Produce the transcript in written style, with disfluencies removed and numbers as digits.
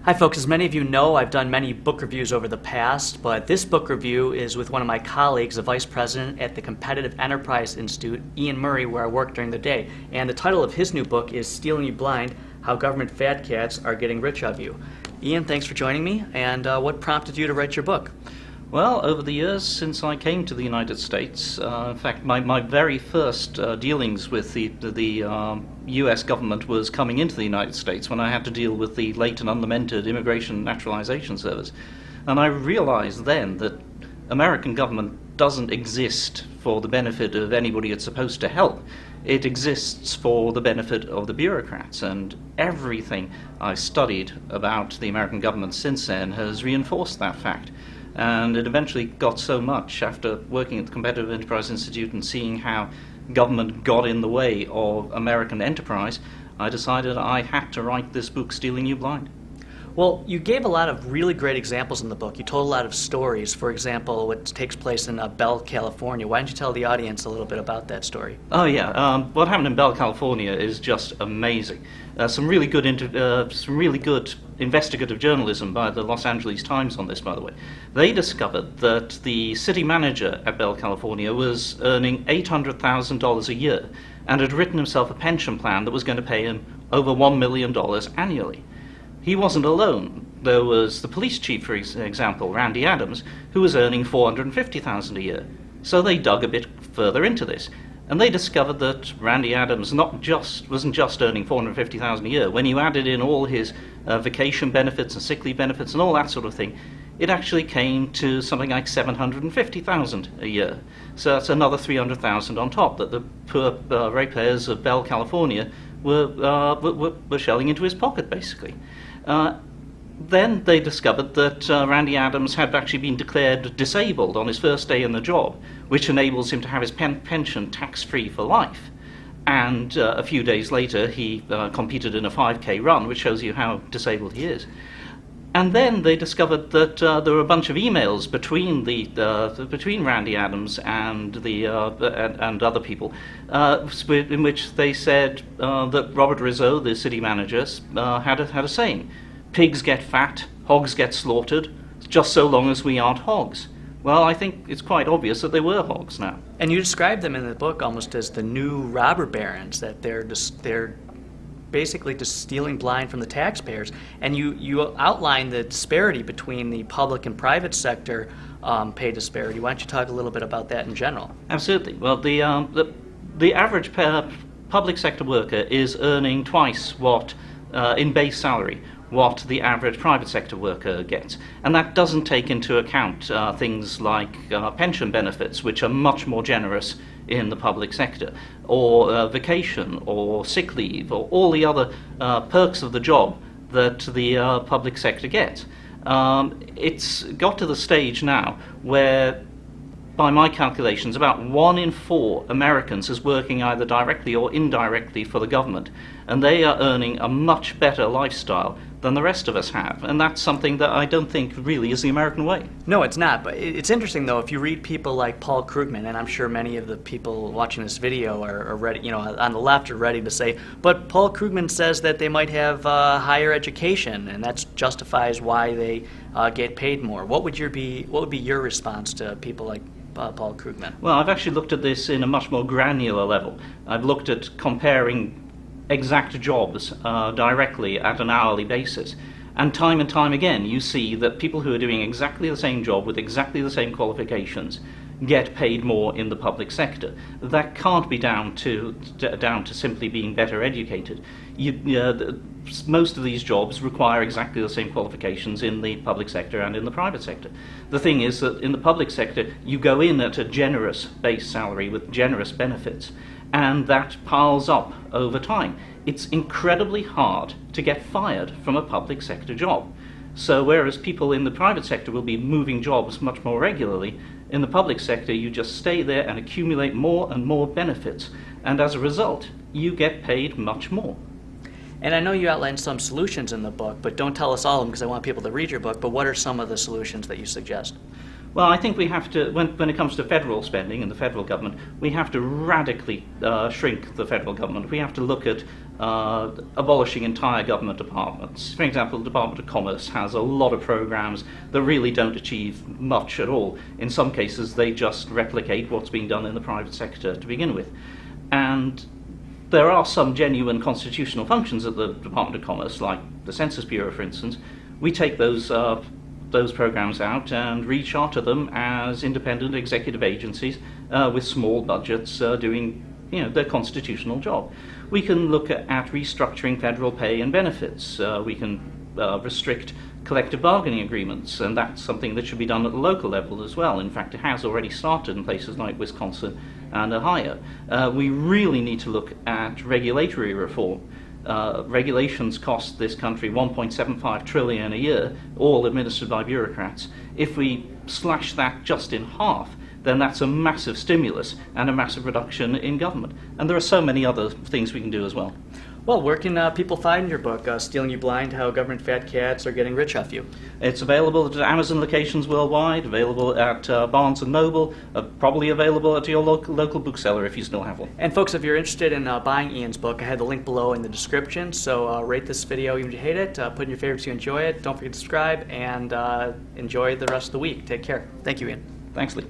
Hi folks, as many of you know, I've done many book reviews over the past, but this book review is with one of my colleagues, the Vice President at the Competitive Enterprise Institute, Iain Murray, where I work during the day. And the title of his new book is Stealing You Blind, How Government Fat Cats Are Getting Rich of You. Iain, thanks for joining me, and what prompted you to write your book? Well, over the years since I came to the United States, in fact, my very first dealings with the US government was coming into the United States when I had to deal with the late and unlamented Immigration and Naturalization Service. And I realized then that American government doesn't exist for the benefit of anybody it's supposed to help. It exists for the benefit of the bureaucrats, and everything I studied about the American government since then has reinforced that fact. And it eventually got so much, after working at the Competitive Enterprise Institute and seeing how government got in the way of American enterprise, I decided I had to write this book, Stealing You Blind. Well, you gave a lot of really great examples in the book. You told a lot of stories. For example, what takes place in Bell, California. Why don't you tell the audience a little bit about that story? Oh yeah, what happened in Bell, California is just amazing. Some really good investigative journalism by the Los Angeles Times on this, by the way. They discovered that the city manager at Bell, California was earning $800,000 a year and had written himself a pension plan that was going to pay him over $1 million annually. He wasn't alone. There was the police chief, for example, Randy Adams, who was earning $450,000 a year. So they dug a bit further into this, and they discovered that Randy Adams wasn't just earning $450,000 a year. When you added in all his vacation benefits and sick leave benefits and all that sort of thing, it actually came to something like $750,000 a year. So that's another $300,000 on top that the poor ratepayers of Bell, California were shelling into his pocket, basically. Then they discovered that Randy Adams had actually been declared disabled on his first day in the job, which enables him to have his pension tax-free for life. And a few days later, he competed in a 5K run, which shows you how disabled he is. And then they discovered that there were a bunch of emails between between Randy Adams and and other people, in which they said that Robert Rizzo, the city manager, had a saying: "Pigs get fat, hogs get slaughtered, just so long as we aren't hogs." Well, I think it's quite obvious that they were hogs now. And you describe them in the book almost as the new robber barons, that they're basically just stealing blind from the taxpayers. And you outline the disparity between the public and private sector pay disparity. Why don't you talk a little bit about that in general? Absolutely. Well, the average public sector worker is earning twice what, in base salary, what the average private sector worker gets. And that doesn't take into account things like pension benefits, which are much more generous in the public sector, or vacation, or sick leave, or all the other perks of the job that the public sector gets. It's got to the stage now where, by my calculations, about 1 in 4 Americans is working either directly or indirectly for the government, and they are earning a much better lifestyle than the rest of us have. And that's something that I don't think really is the American way. No, it's not. But it's interesting, though, if you read people like Paul Krugman, and I'm sure many of the people watching this video are ready, on the left are ready to say, but Paul Krugman says that they might have higher education, and that justifies why they get paid more. What would be your response to people like Paul Krugman? Well, I've actually looked at this in a much more granular level. I've looked at comparing exact jobs directly at an hourly basis. And time again, you see that people who are doing exactly the same job with exactly the same qualifications get paid more in the public sector. That can't be down to simply being better educated. Most of these jobs require exactly the same qualifications in the public sector and in the private sector. The thing is that in the public sector, you go in at a generous base salary with generous benefits, and that piles up over time. It's incredibly hard to get fired from a public sector job. So whereas people in the private sector will be moving jobs much more regularly, in the public sector you just stay there and accumulate more and more benefits, and as a result you get paid much more. And I know you outlined some solutions in the book, but don't tell us all of them because I want people to read your book, but what are some of the solutions that you suggest? Well, I think we have to, when it comes to federal spending and the federal government, we have to radically shrink the federal government. We have to look at abolishing entire government departments. For example, the Department of Commerce has a lot of programs that really don't achieve much at all. In some cases, they just replicate what's being done in the private sector to begin with. And there are some genuine constitutional functions at the Department of Commerce, like the Census Bureau, for instance. We take those programs out and recharter them as independent executive agencies with small budgets doing their constitutional job. We can look at restructuring federal pay and benefits. We can restrict collective bargaining agreements, and that's something that should be done at the local level as well. In fact, it has already started in places like Wisconsin and Ohio. We really need to look at regulatory reform. Regulations cost this country $1.75 trillion a year, all administered by bureaucrats. If we slash that just in half, then that's a massive stimulus and a massive reduction in government. And there are so many other things we can do as well. Well, where can people find your book, Stealing You Blind, How Government Fat Cats Are Getting Rich Off You? It's available at Amazon locations worldwide, available at Barnes & Noble, probably available at your local bookseller if you still have one. And folks, if you're interested in buying Iain's book, I had the link below in the description, so rate this video even if you hate it, put in your favorites if you enjoy it, don't forget to subscribe, and enjoy the rest of the week. Take care. Thank you, Iain. Thanks, Lee.